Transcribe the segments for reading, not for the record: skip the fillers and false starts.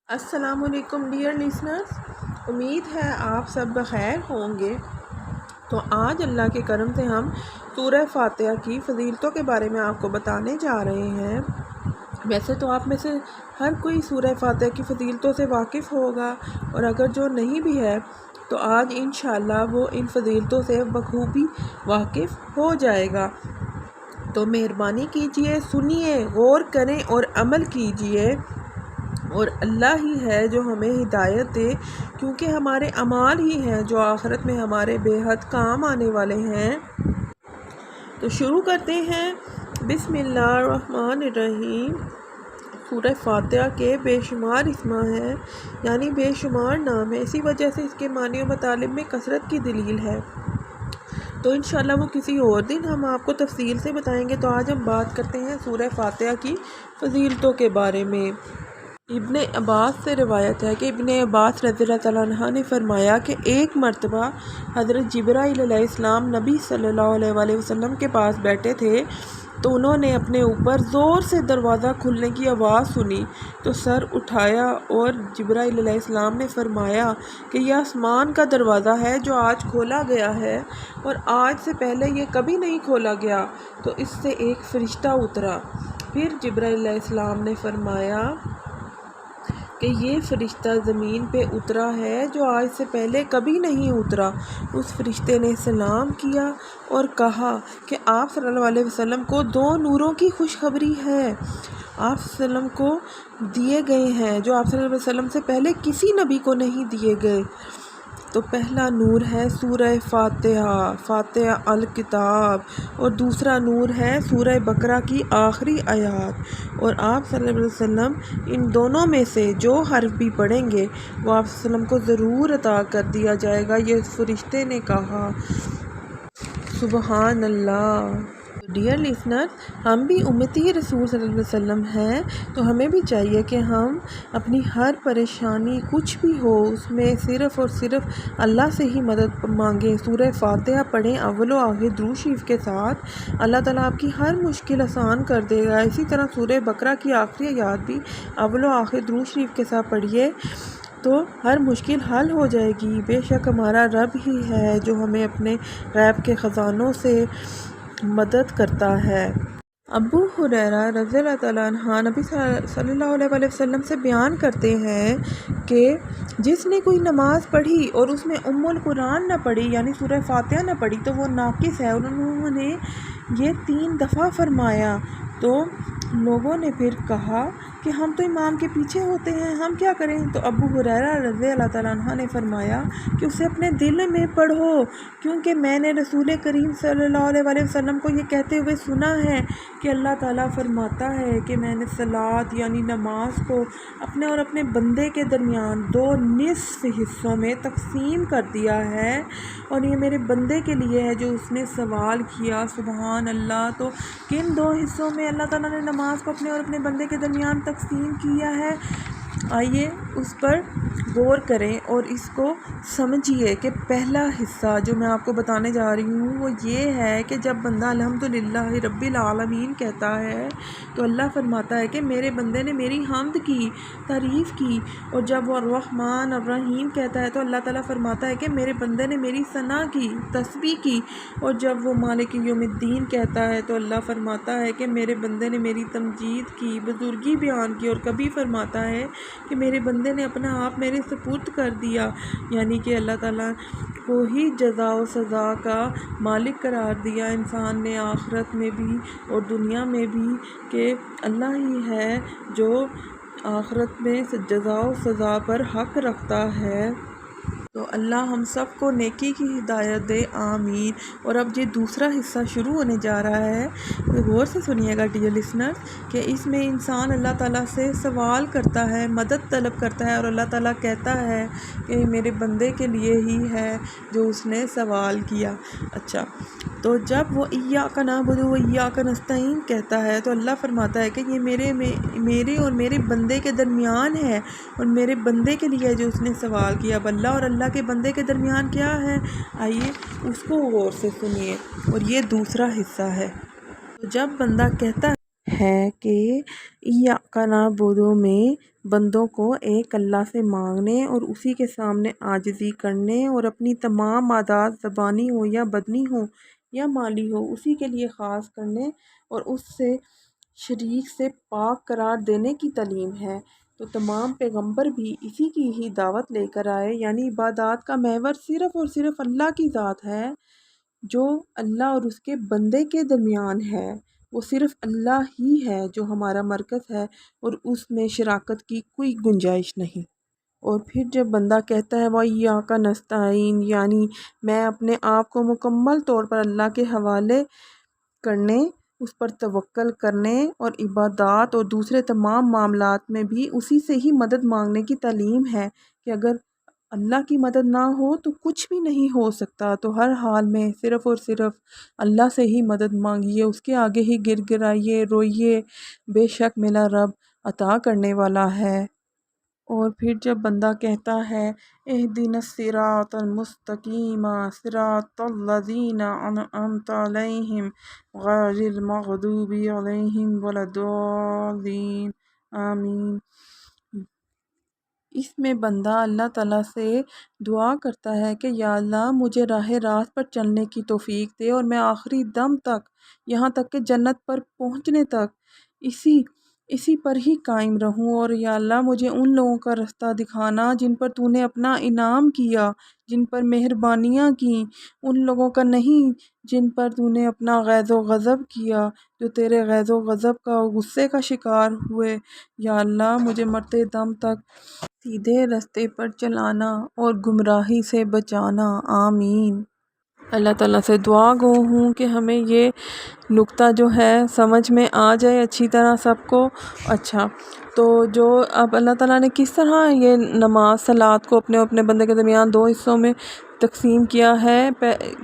السلام علیکم dear listeners, امید ہے آپ سب بخیر ہوں گے۔ تو آج اللہ کے کرم سے ہم سورہ فاتحہ کی فضیلتوں کے بارے میں آپ کو بتانے جا رہے ہیں۔ ویسے تو آپ میں سے ہر کوئی سورہ فاتحہ کی فضیلتوں سے واقف ہوگا، اور اگر جو نہیں بھی ہے تو آج انشاءاللہ وہ ان فضیلتوں سے بخوبی واقف ہو جائے گا۔ تو مہربانی کیجئے، سنیے، غور کریں اور عمل کیجئے، اور اللہ ہی ہے جو ہمیں ہدایت دے، کیونکہ ہمارے اعمال ہی ہیں جو آخرت میں ہمارے بے حد کام آنے والے ہیں۔ تو شروع کرتے ہیں۔ بسم اللہ الرحمن الرحیم۔ سورہ فاتحہ کے بے شمار اسما ہیں، یعنی بے شمار نام ہیں، اسی وجہ سے اس کے معنی و مطالب میں کثرت کی دلیل ہے۔ تو انشاءاللہ وہ کسی اور دن ہم آپ کو تفصیل سے بتائیں گے۔ تو آج ہم بات کرتے ہیں سورہ فاتحہ کی فضیلتوں کے بارے میں۔ ابن عباس سے روایت ہے کہ ابن عباس رضی اللہ تعالیٰ عنہ نے فرمایا کہ ایک مرتبہ حضرت جبرائیل علیہ السلام نبی صلی اللہ علیہ وآلہ وسلم کے پاس بیٹھے تھے، تو انہوں نے اپنے اوپر زور سے دروازہ کھلنے کی آواز سنی تو سر اٹھایا، اور جبرائیل علیہ السلام نے فرمایا کہ یہ آسمان کا دروازہ ہے جو آج کھولا گیا ہے، اور آج سے پہلے یہ کبھی نہیں کھولا گیا۔ تو اس سے ایک فرشتہ اترا۔ پھر جبرائیل علیہ السلام نے فرمایا کہ یہ فرشتہ زمین پہ اترا ہے جو آج سے پہلے کبھی نہیں اترا۔ اس فرشتے نے سلام کیا اور کہا کہ آپ صلی اللہ علیہ وسلم کو 2 نوروں کی خوشخبری ہے، آپ صلی اللہ علیہ وسلم کو دیے گئے ہیں جو آپ صلی اللہ علیہ وسلم سے پہلے کسی نبی کو نہیں دیے گئے۔ تو پہلا نور ہے سورہ فاتحہ، فاتحہ الکتاب، اور دوسرا نور ہے سورہ بقرہ کی آخری آیات، اور آپ صلی اللہ علیہ وسلم ان دونوں میں سے جو حرف بھی پڑھیں گے وہ آپ صلی اللہ علیہ وسلم کو ضرور عطا کر دیا جائے گا۔ یہ فرشتے نے کہا۔ سبحان اللہ۔ ڈیئر لسنر، ہم بھی امتی رسول صلی اللہ علیہ وسلم ہیں، تو ہمیں بھی چاہیے کہ ہم اپنی ہر پریشانی کچھ بھی ہو اس میں صرف اور صرف اللہ سے ہی مدد مانگیں۔ سورہ فاتحہ پڑھیں اول و آخر درود شریف کے ساتھ، اللہ تعالیٰ آپ کی ہر مشکل آسان کر دے گا۔ اسی طرح سورہ بقرہ کی آخری آیات بھی اول و آخر درود شریف کے ساتھ پڑھیے تو ہر مشکل حل ہو جائے گی۔ بے شک ہمارا رب ہی ہے جو ہمیں اپنے غیب کے خزانوں سے مدد کرتا ہے۔ ابو ہریرہ رضی اللہ تعالیٰ عنہ نبی صلی اللہ علیہ وآلہ وسلم سے بیان کرتے ہیں کہ جس نے کوئی نماز پڑھی اور اس میں القرآن نہ پڑھی، یعنی سورہ فاتحہ نہ پڑھی، تو وہ ناقص ہے۔ انہوں نے یہ 3 دفعہ فرمایا۔ تو لوگوں نے پھر کہا کہ ہم تو امام کے پیچھے ہوتے ہیں، ہم کیا کریں؟ تو ابو ہریرہ رضی اللہ تعالیٰ عنہ نے فرمایا کہ اسے اپنے دل میں پڑھو، کیونکہ میں نے رسول کریم صلی اللہ علیہ وآلہ وسلم کو یہ کہتے ہوئے سنا ہے کہ اللہ تعالیٰ فرماتا ہے کہ میں نے صلاۃ یعنی نماز کو اپنے اور اپنے بندے کے درمیان 2 نصف حصوں میں تقسیم کر دیا ہے، اور یہ میرے بندے کے لیے ہے جو اس نے سوال کیا۔ سبحان اللہ۔ تو کن 2 حصوں میں اللہ تعالیٰ نے نماز کو اپنے اور اپنے بندے کے درمیان تقسیم کیا ہے؟ آئیے اس پر غور کریں اور اس کو سمجھیے کہ پہلا حصہ جو میں آپ کو بتانے جا رہی ہوں وہ یہ ہے کہ جب بندہ الحمدللہ رب العالمین کہتا ہے تو اللہ فرماتا ہے کہ میرے بندے نے میری حمد کی، تعریف کی، اور جب وہ الرحمن الرحیم کہتا ہے تو اللہ تعالیٰ فرماتا ہے کہ میرے بندے نے میری ثنا کی، تسبیح کی، اور جب وہ مالک یوم الدین کہتا ہے تو اللہ فرماتا ہے کہ میرے بندے نے میری تمجید کی، بزرگی بیان کی، اور کبھی فرماتا ہے کہ میرے بندے نے اپنا آپ میرے سپرد کر دیا، یعنی کہ اللہ تعالیٰ کو ہی جزا و سزا کا مالک قرار دیا انسان نے، آخرت میں بھی اور دنیا میں بھی، کہ اللہ ہی ہے جو آخرت میں جزا و سزا پر حق رکھتا ہے۔ تو اللہ ہم سب کو نیکی کی ہدایت دے، آمین۔ اور اب یہ دوسرا حصہ شروع ہونے جا رہا ہے، تو غور سے سنیے گا ڈیئر لسنر، کہ اس میں انسان اللہ تعالیٰ سے سوال کرتا ہے، مدد طلب کرتا ہے، اور اللہ تعالیٰ کہتا ہے کہ میرے بندے کے لیے ہی ہے جو اس نے سوال کیا۔ اچھا، تو جب وہ ایاک نعبد و ایاک نستعین کہتا ہے تو اللہ فرماتا ہے کہ یہ میرے اور میرے بندے کے درمیان ہے، اور میرے بندے کے لیے جو اس نے سوال کیا۔ اب اللہ اور اللہ کے بندے کے درمیان کیا ہے؟ آئیے اس کو غور سے سنیے، اور یہ دوسرا حصہ ہے۔ جب بندہ کہتا ہے ہے کہ ایاک نعبد میں بندوں کو ایک اللہ سے مانگنے اور اسی کے سامنے عاجزی کرنے اور اپنی تمام عادات زبانی ہو یا بدنی ہو یا مالی ہو اسی کے لیے خاص کرنے اور اس سے شریک سے پاک قرار دینے کی تعلیم ہے۔ تو تمام پیغمبر بھی اسی کی ہی دعوت لے کر آئے، یعنی عبادات کا محور صرف اور صرف اللہ کی ذات ہے، جو اللہ اور اس کے بندے کے درمیان ہے۔ وہ صرف اللہ ہی ہے جو ہمارا مرکز ہے اور اس میں شراکت کی کوئی گنجائش نہیں۔ اور پھر جب بندہ کہتا ہے وَإِيَّاكَ نَسْتَعِينُ، یعنی میں اپنے آپ کو مکمل طور پر اللہ کے حوالے کرنے، اس پر توکل کرنے اور عبادات اور دوسرے تمام معاملات میں بھی اسی سے ہی مدد مانگنے کی تعلیم ہے کہ اگر اللہ کی مدد نہ ہو تو کچھ بھی نہیں ہو سکتا، تو ہر حال میں صرف اور صرف اللہ سے ہی مدد مانگیے، اس کے آگے ہی گر گرائیے، روئیے، بے شک میرا رب عطا کرنے والا ہے۔ اور پھر جب بندہ کہتا ہے اہدنا الصراط المستقیم صراط الذین انعمت علیہم غیر المغضوب علیہم ولا الضالین آمین، اس میں بندہ اللہ تعالیٰ سے دعا کرتا ہے کہ یا اللہ مجھے راہ راست پر چلنے کی توفیق دے اور میں آخری دم تک، یہاں تک کہ جنت پر پہنچنے تک اسی پر ہی قائم رہوں، اور یا اللہ مجھے ان لوگوں کا رستہ دکھانا جن پر تو نے اپنا انعام کیا، جن پر مہربانیاں کیں، ان لوگوں کا نہیں جن پر تو نے اپنا غیظ و غضب کیا، جو تیرے غیظ و غضب کا غصے کا شکار ہوئے۔ یا اللہ مجھے مرتے دم تک سیدھے رستے پر چلانا اور گمراہی سے بچانا، آمین۔ اللہ تعالیٰ سے دعا گو ہوں کہ ہمیں یہ نقطہ جو ہے سمجھ میں آ جائے اچھی طرح سب کو۔ اچھا، تو جو اب اللہ تعالیٰ نے کس طرح یہ نماز صلات کو اپنے اپنے بندے کے درمیان دو حصوں میں تقسیم کیا ہے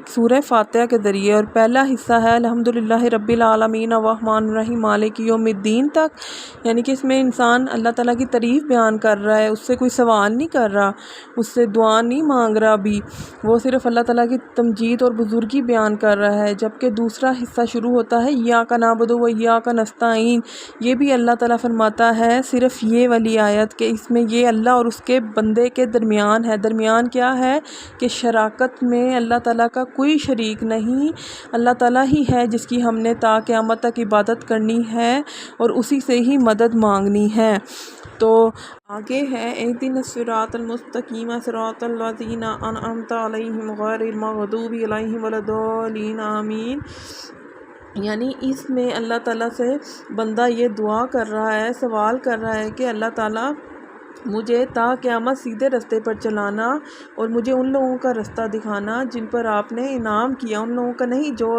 سورہ فاتحہ کے ذریعے، اور پہلا حصہ ہے الحمدللہ رب العالمین الرحمن الرحیم مالک یوم الدین تک، یعنی کہ اس میں انسان اللہ تعالیٰ کی تعریف بیان کر رہا ہے، اس سے کوئی سوال نہیں کر رہا، اس سے دعا نہیں مانگ رہا بھی، وہ صرف اللہ تعالیٰ کی تمجید اور بزرگی بیان کر رہا ہے۔ جبکہ دوسرا حصہ شروع ہوتا ہے ایاک نعبد و ایاک نستعین، یہ بھی اللہ تعالیٰ فرماتا ہے صرف یہ والی آیت کہ اس میں یہ اللہ اور اس کے بندے کے درمیان ہے۔ درمیان کیا ہے کہ شراکت میں اللہ تعالیٰ کا کوئی شریک نہیں، اللہ تعالیٰ ہی ہے جس کی ہم نے تا قیامت تک عبادت کرنی ہے اور اسی سے ہی مدد مانگنی ہے۔ تو آگے ہے اہدنا الصراط المستقیم صراط الذین انعمت علیہم غیر المغضوب علیہم ولا الضالین آمین، یعنی اس میں اللہ تعالیٰ سے بندہ یہ دعا کر رہا ہے، سوال کر رہا ہے کہ اللہ تعالیٰ مجھے تا قیامت سیدھے رستے پر چلانا اور مجھے ان لوگوں کا رستہ دکھانا جن پر آپ نے انعام کیا، ان لوگوں کا نہیں جو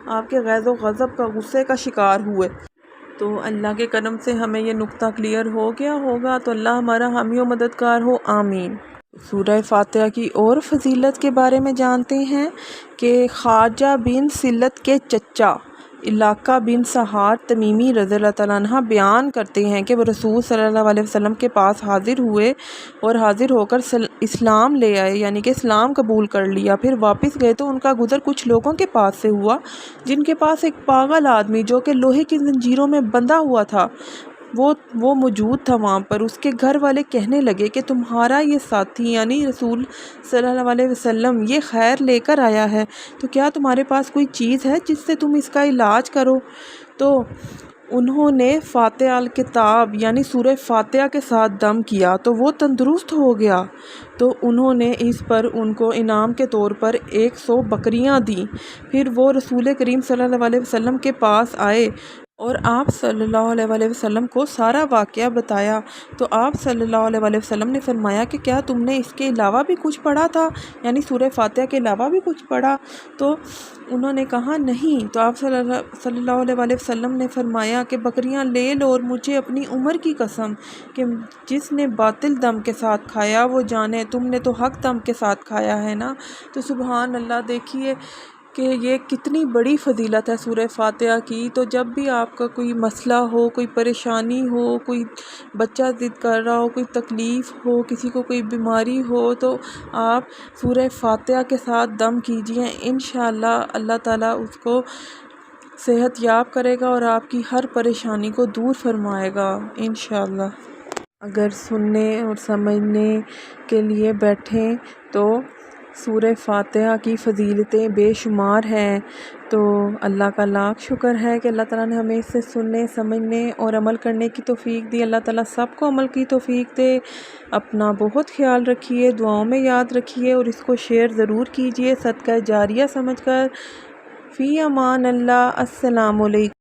آپ کے غیظ و غضب کا غصے کا شکار ہوئے۔ تو اللہ کے کرم سے ہمیں یہ نقطہ کلیئر ہو گیا ہوگا، تو اللہ ہمارا حامی و مددگار ہو، آمین۔ سورہ فاتحہ کی اور فضیلت کے بارے میں جانتے ہیں کہ خواجہ بن سلت کے چچا علاقہ بن سہار تمیمی رضی اللہ تعالیٰ عنہ بیان کرتے ہیں کہ وہ رسول صلی اللہ علیہ وسلم کے پاس حاضر ہوئے اور حاضر ہو کر اسلام لے آئے، یعنی کہ اسلام قبول کر لیا۔ پھر واپس گئے تو ان کا گزر کچھ لوگوں کے پاس سے ہوا جن کے پاس ایک پاگل آدمی جو کہ لوہے کی زنجیروں میں بندھا ہوا تھا وہ موجود تھا وہاں پر۔ اس کے گھر والے کہنے لگے کہ تمہارا یہ ساتھی یعنی رسول صلی اللہ علیہ وسلم یہ خیر لے کر آیا ہے، تو کیا تمہارے پاس کوئی چیز ہے جس سے تم اس کا علاج کرو؟ تو انہوں نے فاتحہ الکتاب یعنی سورہ فاتحہ کے ساتھ دم کیا تو وہ تندرست ہو گیا۔ تو انہوں نے اس پر ان کو انعام کے طور پر 100 بکریاں دیں۔ پھر وہ رسول کریم صلی اللہ علیہ وسلم کے پاس آئے اور آپ صلی اللہ علیہ وسلم کو سارا واقعہ بتایا، تو آپ صلی اللہ علیہ وسلم نے فرمایا کہ کیا تم نے اس کے علاوہ بھی کچھ پڑھا تھا، یعنی سورہ فاتحہ کے علاوہ بھی کچھ پڑھا؟ تو انہوں نے کہا نہیں۔ تو آپ صلی اللہ علیہ وسلم نے فرمایا کہ بکریاں لے لو اور مجھے اپنی عمر کی قسم کہ جس نے باطل دم کے ساتھ کھایا وہ جانے تم نے تو حق دم کے ساتھ کھایا ہے نا۔ تو سبحان اللہ، دیکھیے کہ یہ کتنی بڑی فضیلت ہے سورہ فاتحہ کی۔ تو جب بھی آپ کا کوئی مسئلہ ہو، کوئی پریشانی ہو، کوئی بچہ ضد کر رہا ہو، کوئی تکلیف ہو، کسی کو کوئی بیماری ہو، تو آپ سورہ فاتحہ کے ساتھ دم کیجئے، انشاءاللہ اللہ تعالیٰ اس کو صحت یاب کرے گا اور آپ کی ہر پریشانی کو دور فرمائے گا انشاءاللہ۔ اگر سننے اور سمجھنے کے لیے بیٹھیں تو سورہ فاتحہ کی فضیلتیں بے شمار ہیں، تو اللہ کا لاکھ شکر ہے کہ اللہ تعالیٰ نے ہمیں اس سے سننے، سمجھنے اور عمل کرنے کی توفیق دی۔ اللہ تعالیٰ سب کو عمل کی توفیق دے۔ اپنا بہت خیال رکھیے، دعاؤں میں یاد رکھیے اور اس کو شیئر ضرور کیجیے صدقہ جاریہ سمجھ کر۔ فی امان اللہ۔ السلام علیکم۔